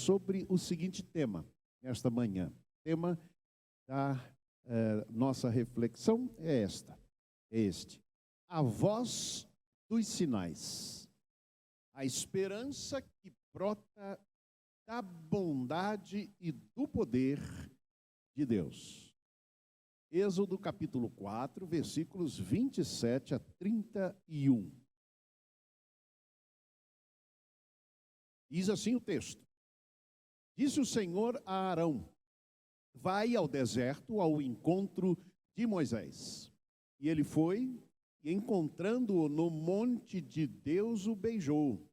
sobre o seguinte tema, nesta manhã. O tema da nossa reflexão é este. A voz dos sinais. A esperança que brota da bondade e do poder de Deus. Êxodo capítulo 4, versículos 27 a 31. Diz assim o texto: Disse o Senhor a Arão: vai ao deserto ao encontro de Moisés. E ele foi, e encontrando-o no monte de Deus, o beijou.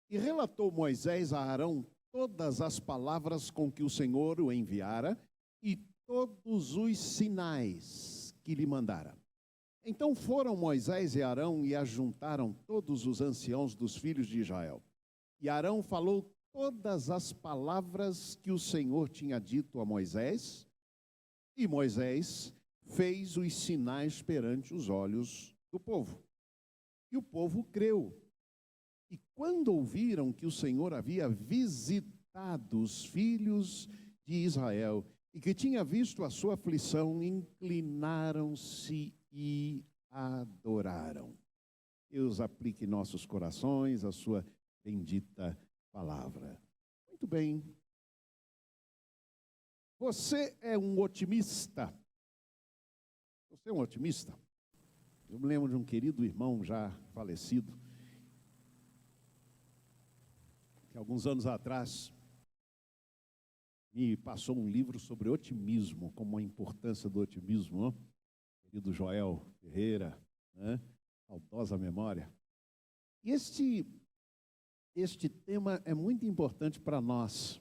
E relatou Moisés a Arão todas as palavras com que o Senhor o enviara e todos os sinais que lhe mandara. Então foram Moisés e Arão e ajuntaram todos os anciãos dos filhos de Israel. E Arão falou todas as palavras que o Senhor tinha dito a Moisés, e Moisés fez os sinais perante os olhos do povo. E o povo creu. E quando ouviram que o Senhor havia visitado os filhos de Israel, e que tinha visto a sua aflição, inclinaram-se e adoraram. Deus aplique em nossos corações a sua bendita palavra. Muito bem. Você é um otimista? Você é um otimista? Eu me lembro de um querido irmão já falecido, que alguns anos atrás me passou um livro sobre otimismo, como a importância do otimismo, não? Querido Joel Ferreira, né? Saudosa memória. E este tema é muito importante para nós.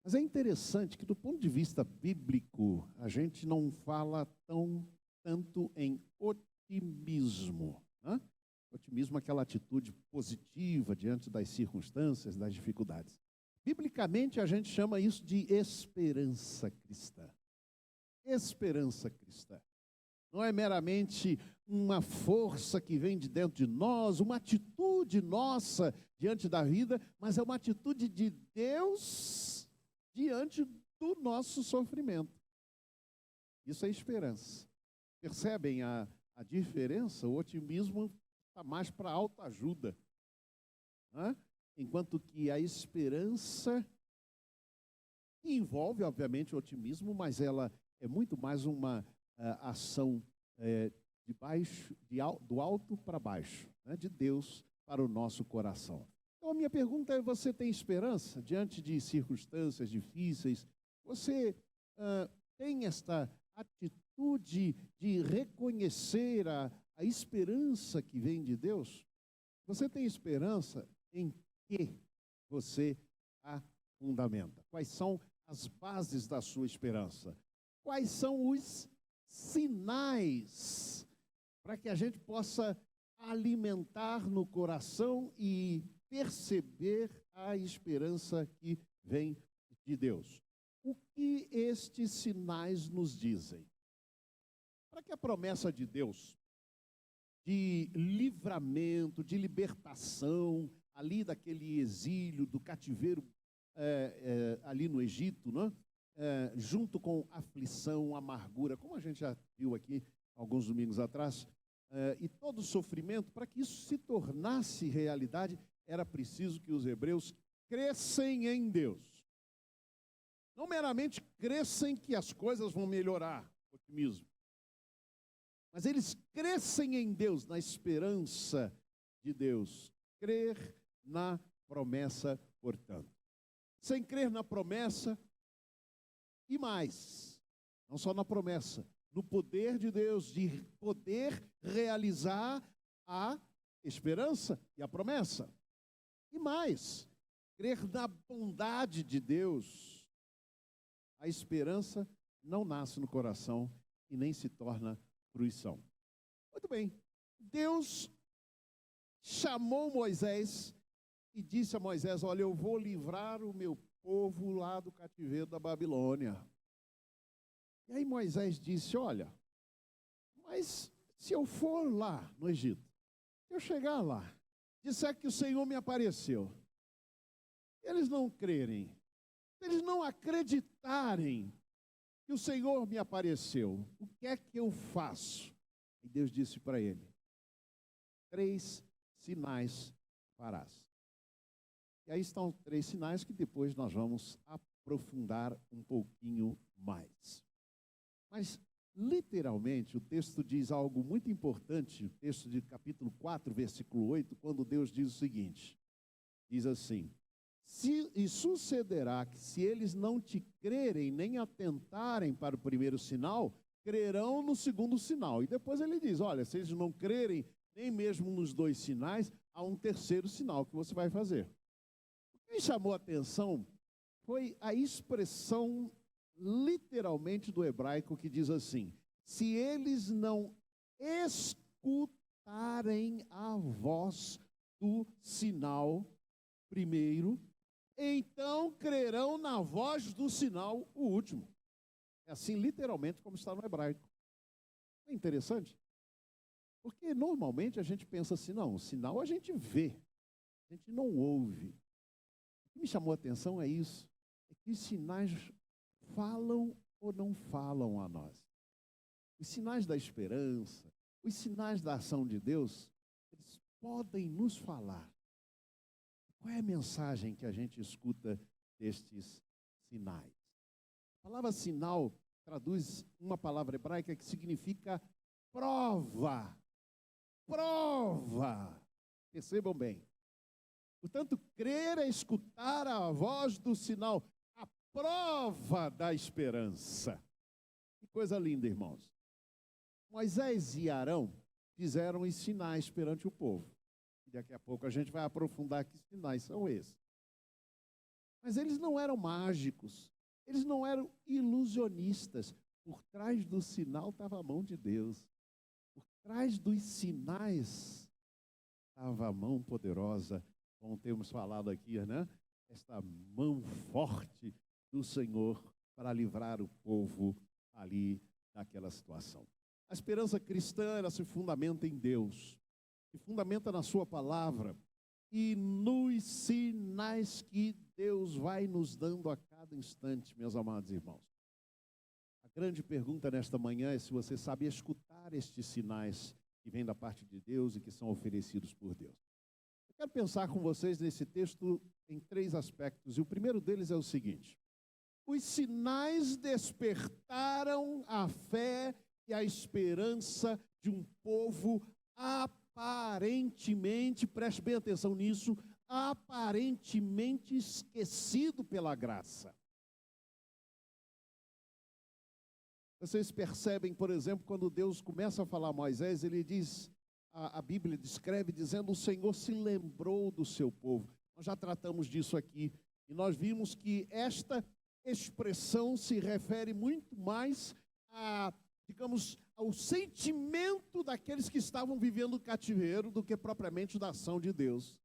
Mas é interessante que, do ponto de vista bíblico, a gente não fala tanto em otimismo, né? Otimismo é aquela atitude positiva diante das circunstâncias, das dificuldades. Biblicamente, a gente chama isso de esperança cristã. Esperança cristã. Não é meramente uma força que vem de dentro de nós, uma atitude nossa diante da vida, mas é uma atitude de Deus diante do nosso sofrimento. Isso é esperança. Percebem a diferença? O otimismo está mais para autoajuda, né? Enquanto que a esperança envolve, obviamente, o otimismo, mas ela é muito mais uma ação do alto para baixo, né? De Deus para o nosso coração. Então, a minha pergunta é: você tem esperança diante de circunstâncias difíceis? Você tem esta atitude de reconhecer a esperança que vem de Deus? Você tem esperança em que você a fundamenta? Quais são as bases da sua esperança? Quais são os sinais para que a gente possa alimentar no coração e perceber a esperança que vem de Deus? O que estes sinais nos dizem? Para que a promessa de Deus de livramento, de libertação, ali daquele exílio, do cativeiro ali no Egito, né? Junto com aflição, amargura, como a gente já viu aqui alguns domingos atrás, e todo o sofrimento, para que isso se tornasse realidade, era preciso que os hebreus crescem em Deus. Não meramente crescem que as coisas vão melhorar, otimismo, mas eles crescem em Deus, na esperança de Deus. Crer na promessa, portanto. Sem crer na promessa, e mais, não só na promessa, no poder de Deus, de poder realizar a esperança e a promessa. E mais, crer na bondade de Deus. A esperança não nasce no coração e nem se torna fruição. Muito bem, Deus chamou Moisés e disse a Moisés: olha, eu vou livrar o meu povo lá do cativeiro da Babilônia. E aí Moisés disse: olha, mas se eu for lá no Egito, se eu chegar lá, disser que o Senhor me apareceu, eles não crerem, Se eles não acreditarem que o Senhor me apareceu, o que é que eu faço? E Deus disse para ele: 3 sinais farás. E aí estão 3 sinais que depois nós vamos aprofundar um pouquinho mais. Mas, literalmente, o texto diz algo muito importante, o texto de capítulo 4, versículo 8, quando Deus diz o seguinte, diz assim: e sucederá que se eles não te crerem, nem atentarem para o primeiro sinal, crerão no segundo sinal. E depois ele diz, olha, se eles não crerem nem mesmo nos 2 sinais, há um terceiro sinal que você vai fazer. O que me chamou a atenção foi a expressão literalmente do hebraico que diz assim: se eles não escutarem a voz do sinal primeiro, então crerão na voz do sinal o último. É assim literalmente como está no hebraico. É interessante, porque normalmente a gente pensa assim, não, o sinal a gente vê, a gente não ouve. O que me chamou a atenção é isso, é que os sinais falam ou não falam a nós. Os sinais da esperança, os sinais da ação de Deus, eles podem nos falar. Qual é a mensagem que a gente escuta destes sinais? A palavra sinal traduz uma palavra hebraica que significa prova. Prova. Percebam bem. Portanto, crer é escutar a voz do sinal, a prova da esperança. Que coisa linda, irmãos. Moisés e Arão fizeram os sinais perante o povo. Daqui a pouco a gente vai aprofundar que sinais são esses. Mas eles não eram mágicos, eles não eram ilusionistas. Por trás do sinal estava a mão de Deus. Por trás dos sinais estava a mão poderosa, como temos falado aqui, né? Esta mão forte do Senhor para livrar o povo ali daquela situação. A esperança cristã, ela se fundamenta em Deus. Se fundamenta na sua palavra e nos sinais que Deus vai nos dando a cada instante, meus amados irmãos. A grande pergunta nesta manhã é se você sabe escutar estes sinais que vêm da parte de Deus e que são oferecidos por Deus. Eu quero pensar com vocês nesse texto em 3 aspectos, e o primeiro deles é o seguinte: os sinais despertaram a fé e a esperança de um povo aparentemente, preste bem atenção nisso, aparentemente esquecido pela graça. Vocês percebem, por exemplo, quando Deus começa a falar a Moisés, ele diz, a Bíblia descreve dizendo, o Senhor se lembrou do seu povo. Nós já tratamos disso aqui, e nós vimos que esta expressão se refere muito mais a, digamos, ao sentimento daqueles que estavam vivendo o cativeiro do que propriamente da ação de Deus.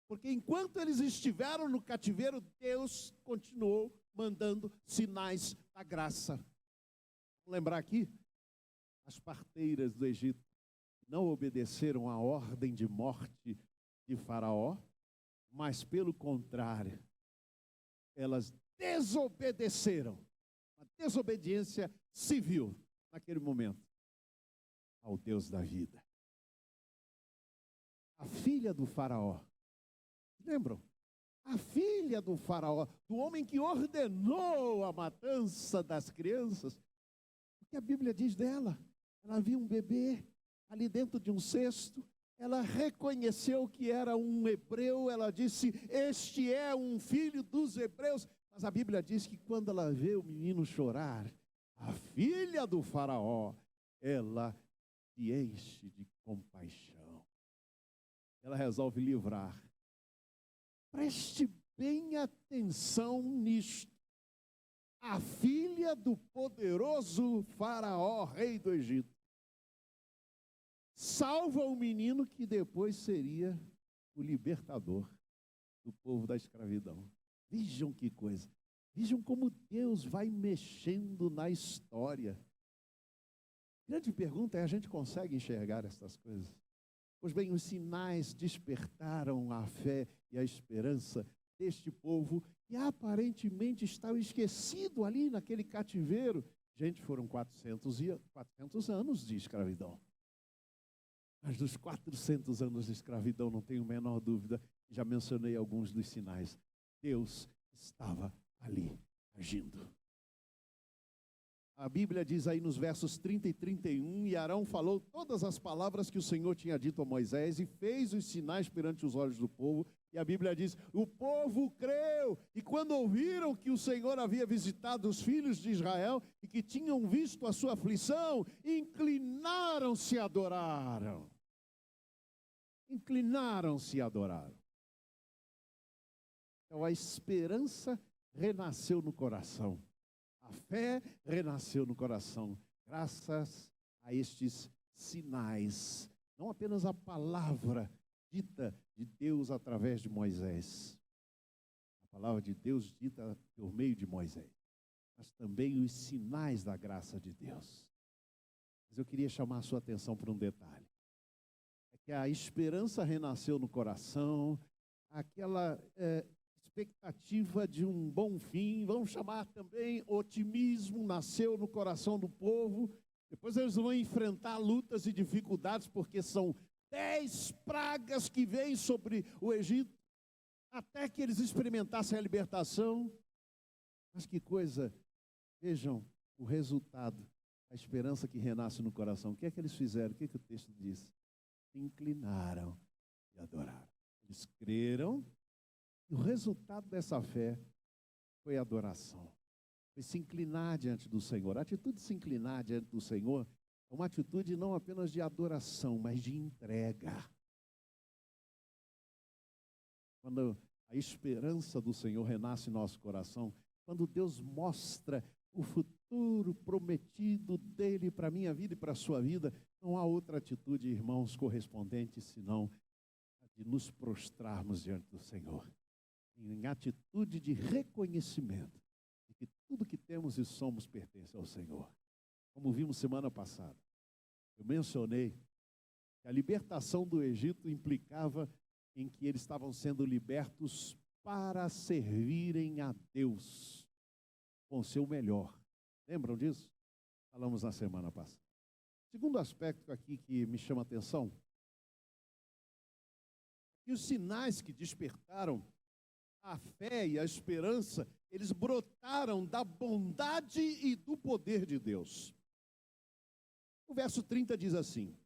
Porque enquanto eles estiveram no cativeiro, Deus continuou mandando sinais da graça. Vamos lembrar aqui, as parteiras do Egito não obedeceram à ordem de morte de Faraó, mas pelo contrário, elas desobedeceram, a desobediência civil naquele momento ao Deus da vida. A filha do Faraó, lembram? A filha do Faraó, do homem que ordenou a matança das crianças, o que a Bíblia diz dela? Ela viu um bebê ali dentro de um cesto, ela reconheceu que era um hebreu, ela disse, este é um filho dos hebreus, mas a Bíblia diz que quando ela vê o menino chorar, a filha do Faraó, ela se enche de compaixão. Ela resolve livrar. Preste bem atenção nisto. A filha do poderoso Faraó, rei do Egito, salva o menino que depois seria o libertador do povo da escravidão. Vejam que coisa. Vejam como Deus vai mexendo na história. A grande pergunta é, a gente consegue enxergar essas coisas? Pois bem, os sinais despertaram a fé e a esperança deste povo que aparentemente estava esquecido ali naquele cativeiro. Gente, foram 400 anos de escravidão. Mas dos 400 anos de escravidão, não tenho a menor dúvida, já mencionei alguns dos sinais. Deus estava ali agindo. A Bíblia diz aí nos versos 30 e 31, e Arão falou todas as palavras que o Senhor tinha dito a Moisés e fez os sinais perante os olhos do povo. E a Bíblia diz, o povo creu, e quando ouviram que o Senhor havia visitado os filhos de Israel e que tinham visto a sua aflição, inclinaram-se e adoraram. Inclinaram-se e adoraram. Então a esperança renasceu no coração. A fé renasceu no coração, graças a estes sinais. Não apenas a palavra dita de Deus através de Moisés. A palavra de Deus dita por meio de Moisés. Mas também os sinais da graça de Deus. Mas eu queria chamar a sua atenção para um detalhe. É que a esperança renasceu no coração, aquela expectativa de um bom fim, vamos chamar também otimismo, nasceu no coração do povo. Depois eles vão enfrentar lutas e dificuldades, porque são 10 pragas que vêm sobre o Egito, até que eles experimentassem a libertação. Mas que coisa, vejam o resultado, a esperança que renasce no coração. O que é que eles fizeram? O que é que o texto diz? Se inclinaram e adoraram. Eles creram. E o resultado dessa fé foi a adoração. Foi se inclinar diante do Senhor. A atitude de se inclinar diante do Senhor é uma atitude não apenas de adoração, mas de entrega. Quando a esperança do Senhor renasce em nosso coração, quando Deus mostra o futuro prometido dele para a minha vida e para a sua vida, não há outra atitude, irmãos, correspondente, senão a de nos prostrarmos diante do Senhor. Em atitude de reconhecimento de que tudo que temos e somos pertence ao Senhor. Como vimos semana passada, eu mencionei que a libertação do Egito implicava em que eles estavam sendo libertos para servirem a Deus com o seu melhor. Lembram disso? Falamos na semana passada. Segundo aspecto aqui que me chama a atenção, que os sinais que despertaram a fé e a esperança, eles brotaram da bondade e do poder de Deus. O verso 30 diz assim,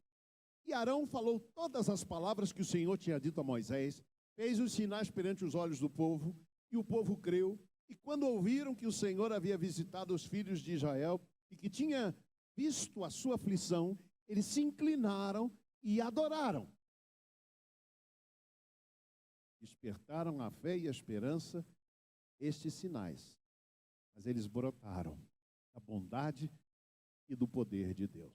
e Arão falou todas as palavras que o Senhor tinha dito a Moisés, fez os sinais perante os olhos do povo, e o povo creu, e quando ouviram que o Senhor havia visitado os filhos de Israel, e que tinha visto a sua aflição, eles se inclinaram e adoraram. Despertaram a fé e a esperança, estes sinais, mas eles brotaram da bondade e do poder de Deus.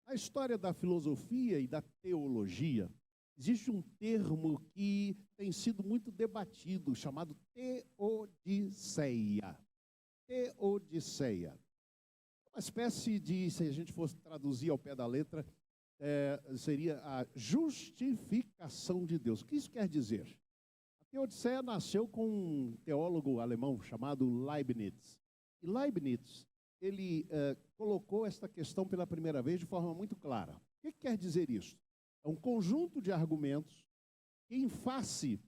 Na história da filosofia e da teologia, existe um termo que tem sido muito debatido, chamado teodiceia. Teodiceia. Uma espécie de, se a gente fosse traduzir ao pé da letra, seria a justificação de Deus. O que isso quer dizer? A teodiceia nasceu com um teólogo alemão chamado Leibniz. E Leibniz, ele colocou esta questão pela primeira vez de forma muito clara. O que quer dizer isso? É um conjunto de argumentos que, em face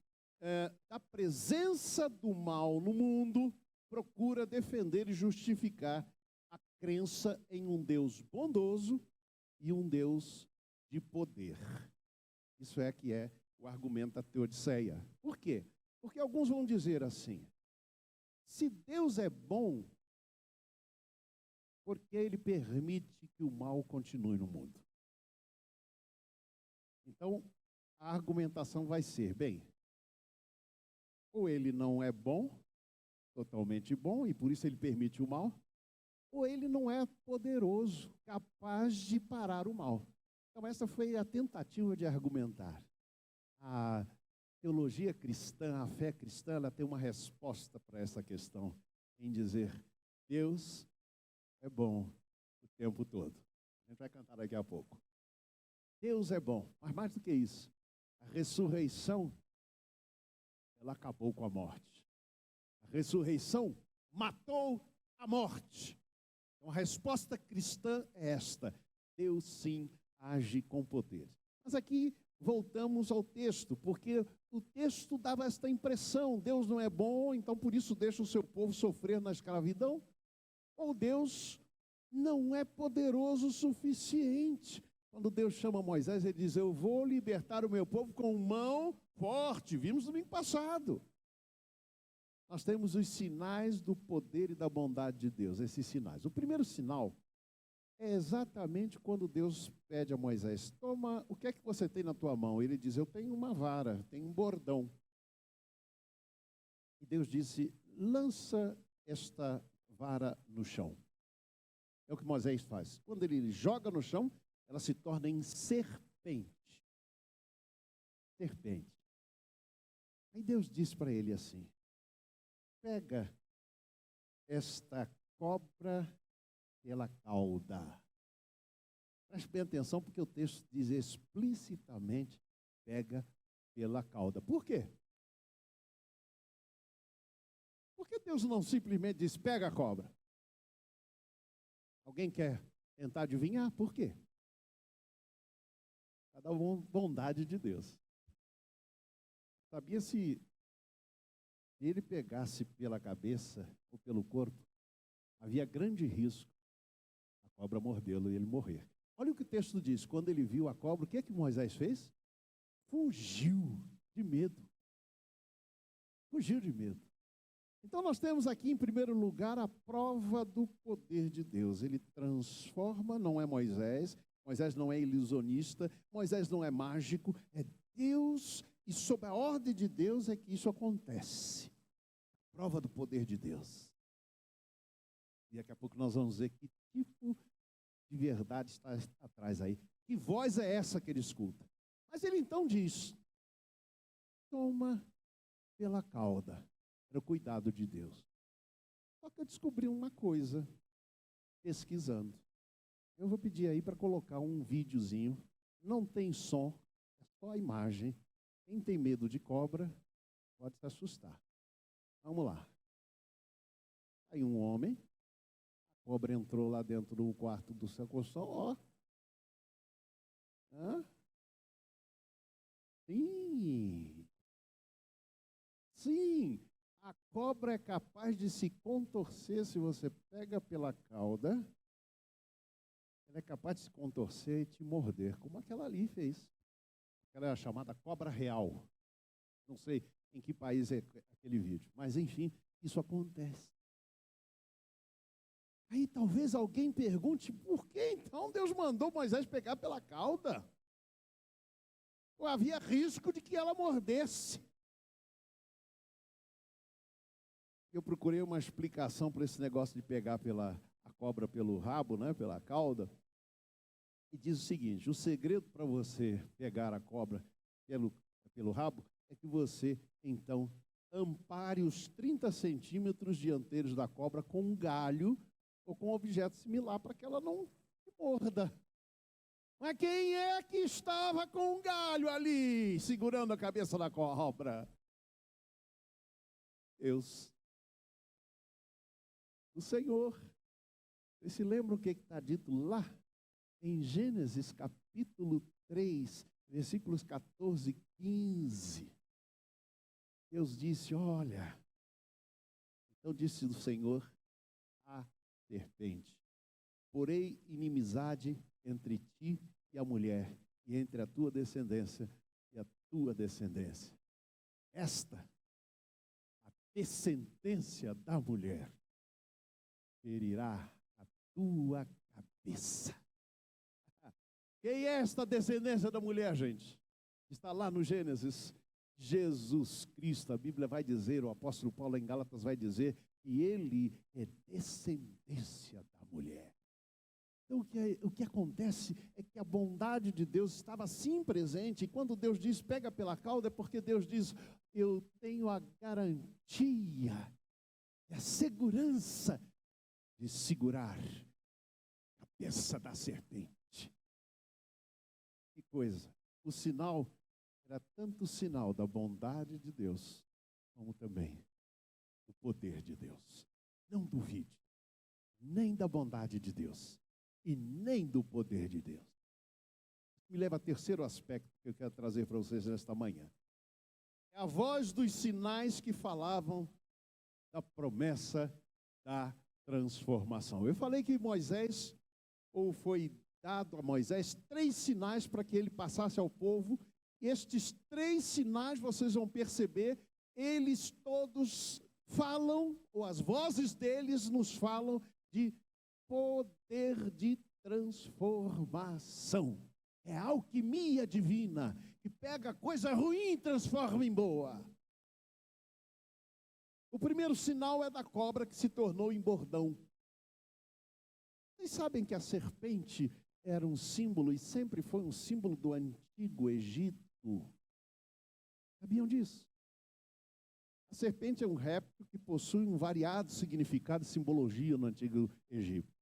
da presença do mal no mundo, procura defender e justificar a crença em um Deus bondoso e um Deus de poder. Isso é que é o argumento da teodiceia. Por quê? Porque alguns vão dizer assim, se Deus é bom, por que Ele permite que o mal continue no mundo? Então, a argumentação vai ser, bem, ou Ele não é bom, totalmente bom, e por isso Ele permite o mal, ou Ele não é poderoso, capaz de parar o mal. Então, essa foi a tentativa de argumentar. A teologia cristã, a fé cristã, ela tem uma resposta para essa questão, em dizer, Deus é bom o tempo todo. A gente vai cantar daqui a pouco. Deus é bom, mas mais do que isso, a ressurreição ela acabou com a morte. A ressurreição matou a morte. Então, a resposta cristã é esta: Deus sim age com poder. Mas aqui voltamos ao texto, porque o texto dava esta impressão: Deus não é bom, então por isso deixa o seu povo sofrer na escravidão. Ou Deus não é poderoso o suficiente. Quando Deus chama Moisés, ele diz: eu vou libertar o meu povo com mão forte. Vimos no domingo passado. Nós temos os sinais do poder e da bondade de Deus, esses sinais. O primeiro sinal é exatamente quando Deus pede a Moisés: toma, o que é que você tem na tua mão? Ele diz: eu tenho uma vara, tenho um bordão. E Deus disse: lança esta vara no chão. É o que Moisés faz. Quando ele joga no chão, ela se torna em serpente. Serpente. Aí Deus disse para ele assim: pega esta cobra pela cauda. Preste bem atenção, porque o texto diz explicitamente: pega pela cauda. Por quê? Por que Deus não simplesmente diz: pega a cobra? Alguém quer tentar adivinhar por quê? Cada bondade de Deus. Sabia se ele pegasse pela cabeça ou pelo corpo, havia grande risco a cobra mordê-lo e ele morrer. Olha o que o texto diz: quando ele viu a cobra, o que é que Moisés fez? Fugiu de medo. Fugiu de medo. Então nós temos aqui, em primeiro lugar, a prova do poder de Deus. Ele transforma, não é Moisés. Moisés não é ilusionista. Moisés não é mágico. É Deus, e sob a ordem de Deus é que isso acontece. Prova do poder de Deus. E daqui a pouco nós vamos ver que tipo de verdade está atrás aí. Que voz é essa que ele escuta? Mas ele então diz: toma pela cauda. Era o cuidado de Deus. Só que eu descobri uma coisa, pesquisando. Eu vou pedir aí para colocar um videozinho. Não tem som, é só a imagem. Quem tem medo de cobra pode se assustar. Vamos lá. Aí um homem, a cobra entrou lá dentro do quarto do seu colchão, ó. Hã? Sim. Sim. A cobra é capaz de se contorcer se você pega pela cauda. Ela é capaz de se contorcer e te morder, como aquela ali fez. Aquela é a chamada cobra real. Não sei em que país é aquele vídeo, mas enfim, isso acontece. Aí talvez alguém pergunte: por que então Deus mandou Moisés pegar pela cauda? Havia risco de que ela mordesse. Eu procurei uma explicação para esse negócio de pegar a cobra pelo rabo, né, pela cauda. E diz o seguinte: o segredo para você pegar a cobra pelo rabo é que você, então, ampare os 30 centímetros dianteiros da cobra com um galho ou com um objeto similar para que ela não te morda. Mas quem é que estava com um galho ali, segurando a cabeça da cobra? Deus. O Senhor. Vocês se lembram o que está dito lá em Gênesis capítulo 3, versículos 14 e 15? Deus disse: olha, então disse o Senhor à serpente: porei inimizade entre ti e a mulher, e entre a tua descendência e a tua descendência. Esta, a descendência da mulher, ferirá a tua cabeça. Quem é esta descendência da mulher, gente? Está lá no Gênesis. Jesus Cristo. A Bíblia vai dizer, o apóstolo Paulo em Gálatas vai dizer, que ele é descendência da mulher. Então o que acontece é que a bondade de Deus estava sim presente. E quando Deus diz pega pela cauda, é porque Deus diz: eu tenho a garantia, a segurança de segurar a cabeça da serpente. Que coisa! O sinal era tanto sinal da bondade de Deus, como também do poder de Deus. Não duvide, nem da bondade de Deus, e nem do poder de Deus. Me leva ao terceiro aspecto que eu quero trazer para vocês nesta manhã. É a voz dos sinais que falavam da promessa da transformação. Eu falei que Moisés, ou foi dado a Moisés 3 sinais para que ele passasse ao povo. Estes 3 sinais, vocês vão perceber, eles todos falam, ou as vozes deles nos falam de poder de transformação. É a alquimia divina, que pega coisa ruim e transforma em boa. O primeiro sinal é da cobra que se tornou em bordão. Vocês sabem que a serpente era um símbolo, e sempre foi um símbolo do antigo Egito. Sabiam disso? A serpente é um réptil que possui um variado significado e simbologia no antigo Egito.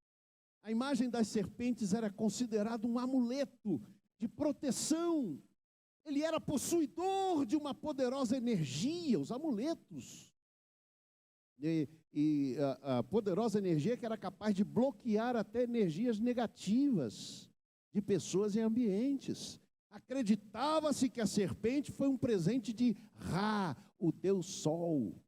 A imagem das serpentes era considerada um amuleto de proteção. Ele era possuidor de uma poderosa energia, os amuletos. E a poderosa energia que era capaz de bloquear até energias negativas de pessoas e ambientes. Acreditava-se que a serpente foi um presente de Ra, o deus Sol.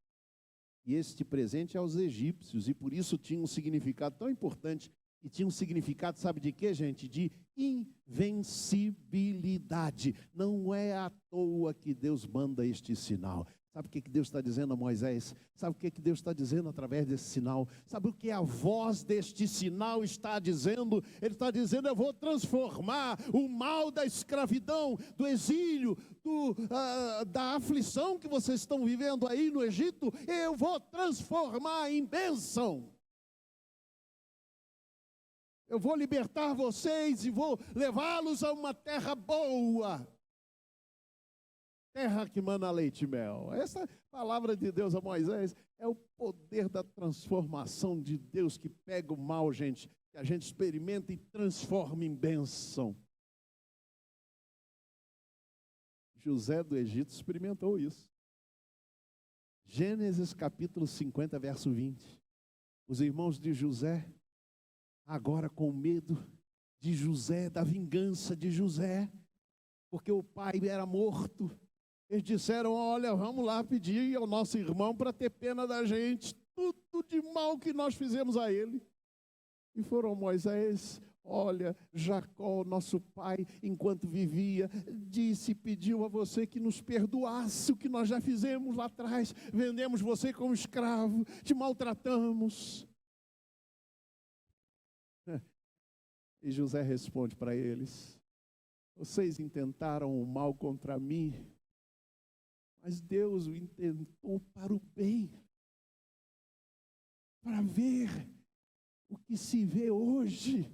E este presente é aos egípcios, e por isso tinha um significado tão importante. E tinha um significado, sabe de quê, gente? De invencibilidade. Não é à toa que Deus manda este sinal. Sabe o que Deus está dizendo a Moisés? Sabe o que Deus está dizendo através desse sinal? Sabe o que a voz deste sinal está dizendo? Ele está dizendo: eu vou transformar o mal da escravidão, do exílio, da aflição que vocês estão vivendo aí no Egito. Eu vou transformar em bênção. Eu vou libertar vocês e vou levá-los a uma terra boa. Terra que mana leite e mel. Essa palavra de Deus a Moisés é o poder da transformação de Deus que pega o mal, gente, que a gente experimenta e transforma em bênção. José do Egito experimentou isso. Gênesis capítulo 50, verso 20. Os irmãos de José, agora com medo de José, da vingança de José, porque o pai era morto, eles disseram: olha, vamos lá pedir ao nosso irmão para ter pena da gente, tudo de mal que nós fizemos a ele. E foram Moisés: olha, Jacó, nosso pai, enquanto vivia, disse e pediu a você que nos perdoasse o que nós já fizemos lá atrás. Vendemos você como escravo, te maltratamos. E José responde para eles: vocês intentaram o mal contra mim, mas Deus o intentou para o bem, para ver o que se vê hoje,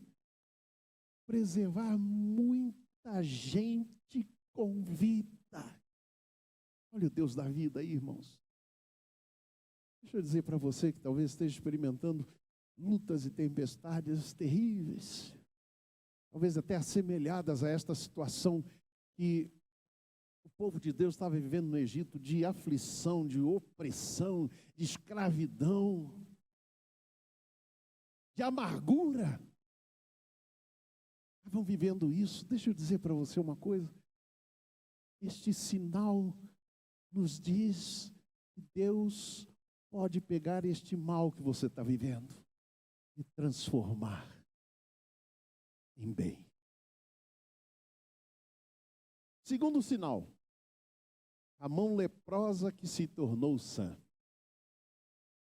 preservar muita gente com vida. Olha o Deus da vida aí, irmãos. Deixa eu dizer para você que talvez esteja experimentando lutas e tempestades terríveis, talvez até assemelhadas a esta situação que o povo de Deus estava vivendo no Egito, de aflição, de opressão, de escravidão, de amargura. Estavam vivendo isso. Deixa eu dizer para você uma coisa. Este sinal nos diz que Deus pode pegar este mal que você está vivendo e transformar em bem. Segundo sinal, a mão leprosa que se tornou sã.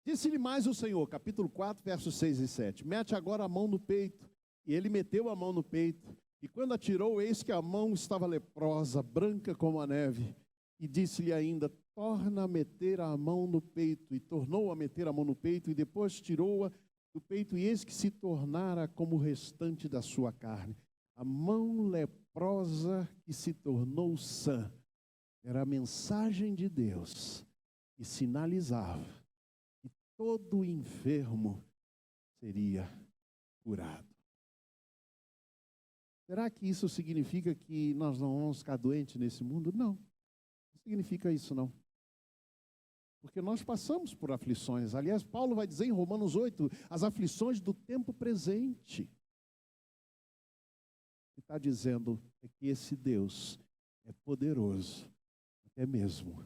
Disse-lhe mais o Senhor, capítulo 4, versos 6 e 7. Mete agora a mão no peito. E ele meteu a mão no peito. E quando atirou, eis que a mão estava leprosa, branca como a neve. E disse-lhe ainda: torna a meter a mão no peito. E tornou a meter a mão no peito. E depois tirou-a do peito. E eis que se tornara como o restante da sua carne. A mão leprosa que se tornou sã era a mensagem de Deus que sinalizava que todo enfermo seria curado. Será que isso significa que nós não vamos ficar doentes nesse mundo? Não, não significa isso não. Porque nós passamos por aflições. Aliás, Paulo vai dizer em Romanos 8, as aflições do tempo presente. O que está dizendo é que esse Deus é poderoso, até mesmo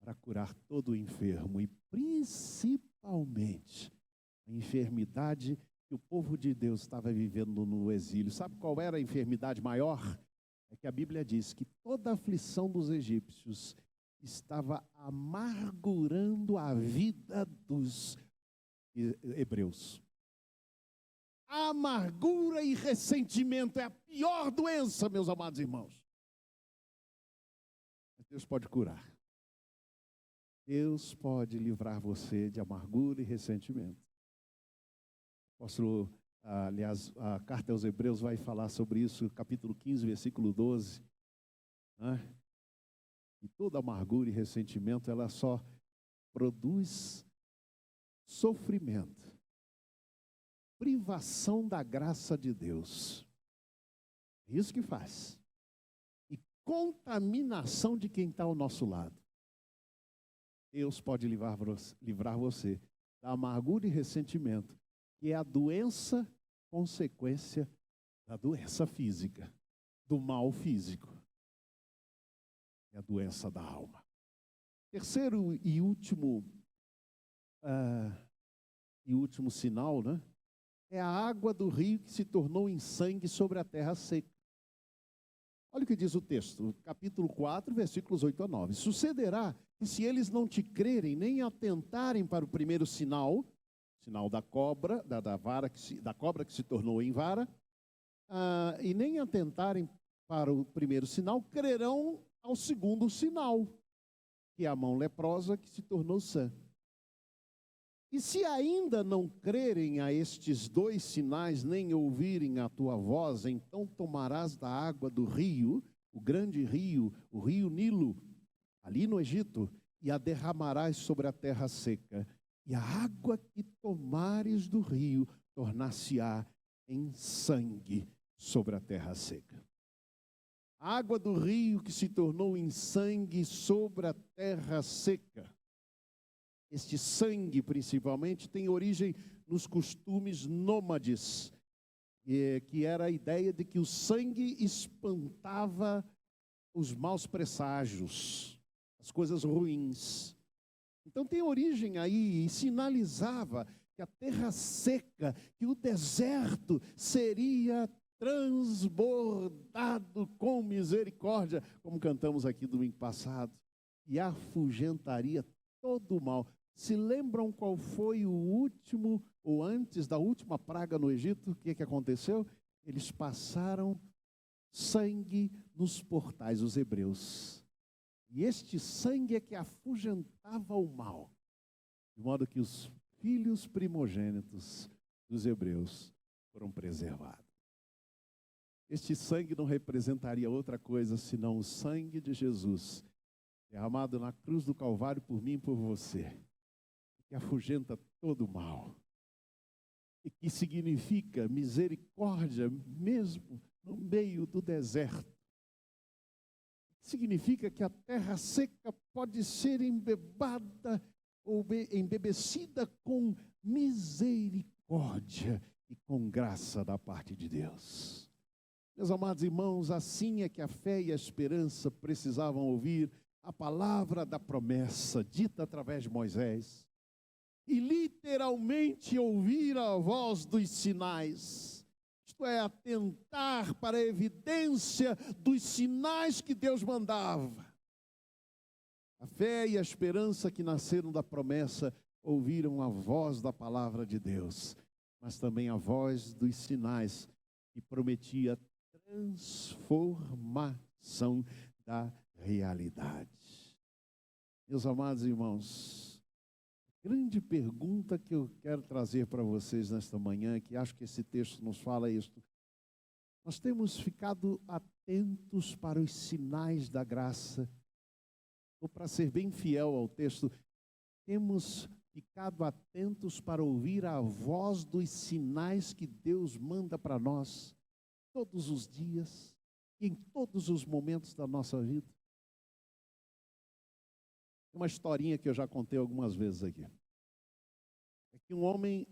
para curar todo o enfermo, e principalmente a enfermidade que o povo de Deus estava vivendo no exílio. Sabe qual era a enfermidade maior? É que a Bíblia diz que toda a aflição dos egípcios estava amargurando a vida dos hebreus. Amargura e ressentimento é a pior doença, meus amados irmãos. Deus pode curar. Deus pode livrar você de amargura e ressentimento. Apóstolo, aliás, a carta aos Hebreus vai falar sobre isso, capítulo 15, versículo 12. E toda amargura e ressentimento, ela só produz sofrimento, privação da graça de Deus. É isso que faz. E contaminação de quem está ao nosso lado. Deus pode livrar você da amargura e ressentimento, que é a doença consequência da doença física, do mal físico. É a doença da alma. Terceiro e último sinal, né? É a água do rio que se tornou em sangue sobre a terra seca. Olha o que diz o texto, capítulo 4, versículos 8 a 9. Sucederá que se eles não te crerem, nem atentarem para o primeiro sinal, sinal da cobra, da cobra que se tornou em vara, e nem atentarem para o primeiro sinal, crerão ao segundo sinal, que é a mão leprosa que se tornou sã. E se ainda não crerem a estes dois sinais, nem ouvirem a tua voz, então tomarás da água do rio, o grande rio, o rio Nilo, ali no Egito, e a derramarás sobre a terra seca. E a água que tomares do rio tornar-se-á em sangue sobre a terra seca. A água do rio que se tornou em sangue sobre a terra seca. Este sangue, principalmente, tem origem nos costumes nômades, que era a ideia de que o sangue espantava os maus presságios, as coisas ruins. Então tem origem aí e sinalizava que a terra seca, que o deserto seria transbordado com misericórdia, como cantamos aqui domingo passado, e afugentaria todo o mal. Se lembram qual foi o último, ou antes da última praga no Egito, o que aconteceu? Eles passaram sangue nos portais, os hebreus. E este sangue é que afugentava o mal, de modo que os filhos primogênitos dos hebreus foram preservados. Este sangue não representaria outra coisa senão o sangue de Jesus, derramado na cruz do Calvário por mim e por você, que afugenta todo o mal, e que significa misericórdia mesmo no meio do deserto. Significa que a terra seca pode ser embebada ou embebecida com misericórdia e com graça da parte de Deus. Meus amados irmãos, assim é que a fé e a esperança precisavam ouvir a palavra da promessa dita através de Moisés e literalmente ouvir a voz dos sinais, isto é, atentar para a evidência dos sinais que Deus mandava. A fé e a esperança que nasceram da promessa ouviram a voz da palavra de Deus, mas também a voz dos sinais que prometia transformação da realidade. Meus amados irmãos, grande pergunta que eu quero trazer para vocês nesta manhã, que acho que esse texto nos fala isto. Nós temos ficado atentos para os sinais da graça, ou para ser bem fiel ao texto, temos ficado atentos para ouvir a voz dos sinais que Deus manda para nós, todos os dias, em todos os momentos da nossa vida. Uma historinha que eu já contei algumas vezes aqui. É que um homem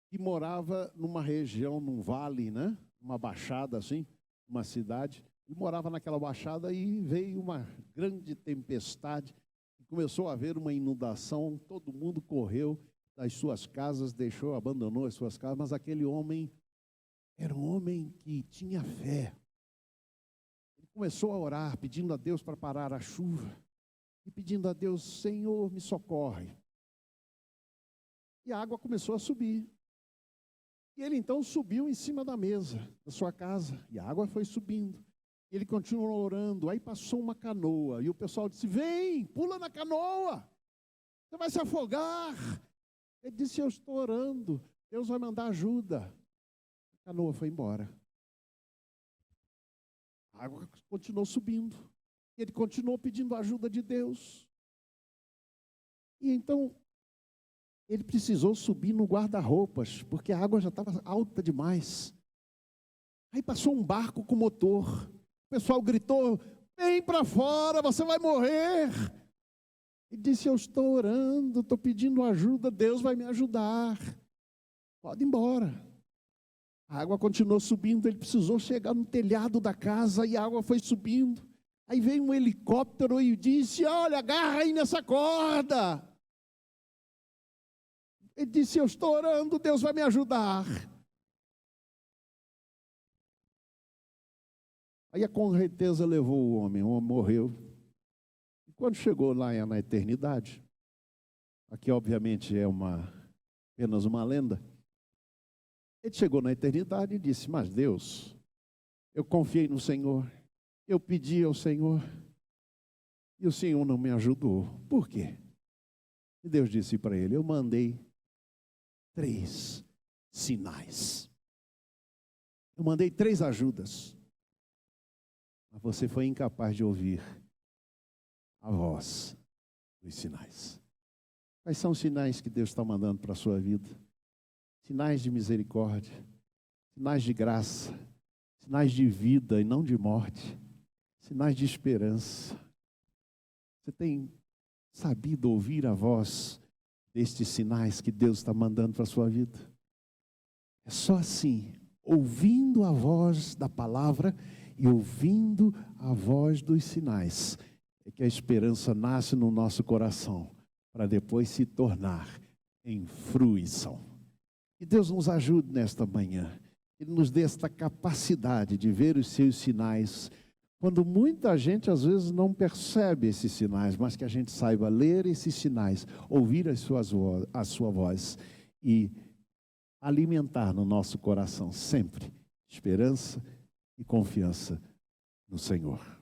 que morava numa região, num vale, né? Uma baixada assim, uma cidade. Ele morava naquela baixada e veio uma grande tempestade. E começou a haver uma inundação, todo mundo correu das suas casas, abandonou as suas casas, mas aquele homem era um homem que tinha fé. Ele começou a orar, pedindo a Deus para parar a chuva. E pedindo a Deus, Senhor, me socorre. E a água começou a subir. E ele então subiu em cima da mesa da sua casa. E a água foi subindo. Ele continuou orando. Aí passou uma canoa. E o pessoal disse, vem, pula na canoa. Você vai se afogar. Ele disse, eu estou orando. Deus vai mandar ajuda. A canoa foi embora. A água continuou subindo. Ele continuou pedindo a ajuda de Deus. E então, ele precisou subir no guarda-roupas, porque a água já estava alta demais. Aí passou um barco com motor. O pessoal gritou, vem para fora, você vai morrer. Ele disse, eu estou orando, estou pedindo ajuda, Deus vai me ajudar. Pode ir embora. A água continuou subindo, ele precisou chegar no telhado da casa e a água foi subindo. Aí veio um helicóptero e disse, olha, agarra aí nessa corda. Ele disse, eu estou orando, Deus vai me ajudar. Aí a correnteza levou o homem morreu. E quando chegou lá na eternidade, aqui obviamente é apenas uma lenda, ele chegou na eternidade e disse, mas Deus, eu confiei no Senhor, eu pedi ao Senhor, e o Senhor não me ajudou. Por quê? E Deus disse para ele, eu mandei 3 sinais. Eu mandei 3 ajudas. Mas você foi incapaz de ouvir a voz dos sinais. Quais são os sinais que Deus está mandando para a sua vida? Sinais de misericórdia, sinais de graça, sinais de vida e não de morte, sinais de esperança. Você tem sabido ouvir a voz destes sinais que Deus está mandando para a sua vida? É só assim, ouvindo a voz da palavra e ouvindo a voz dos sinais, é que a esperança nasce no nosso coração, para depois se tornar em fruição. Que Deus nos ajude nesta manhã, Ele nos dê esta capacidade de ver os seus sinais, quando muita gente às vezes não percebe esses sinais, mas que a gente saiba ler esses sinais, ouvir a sua voz e alimentar no nosso coração sempre esperança e confiança no Senhor.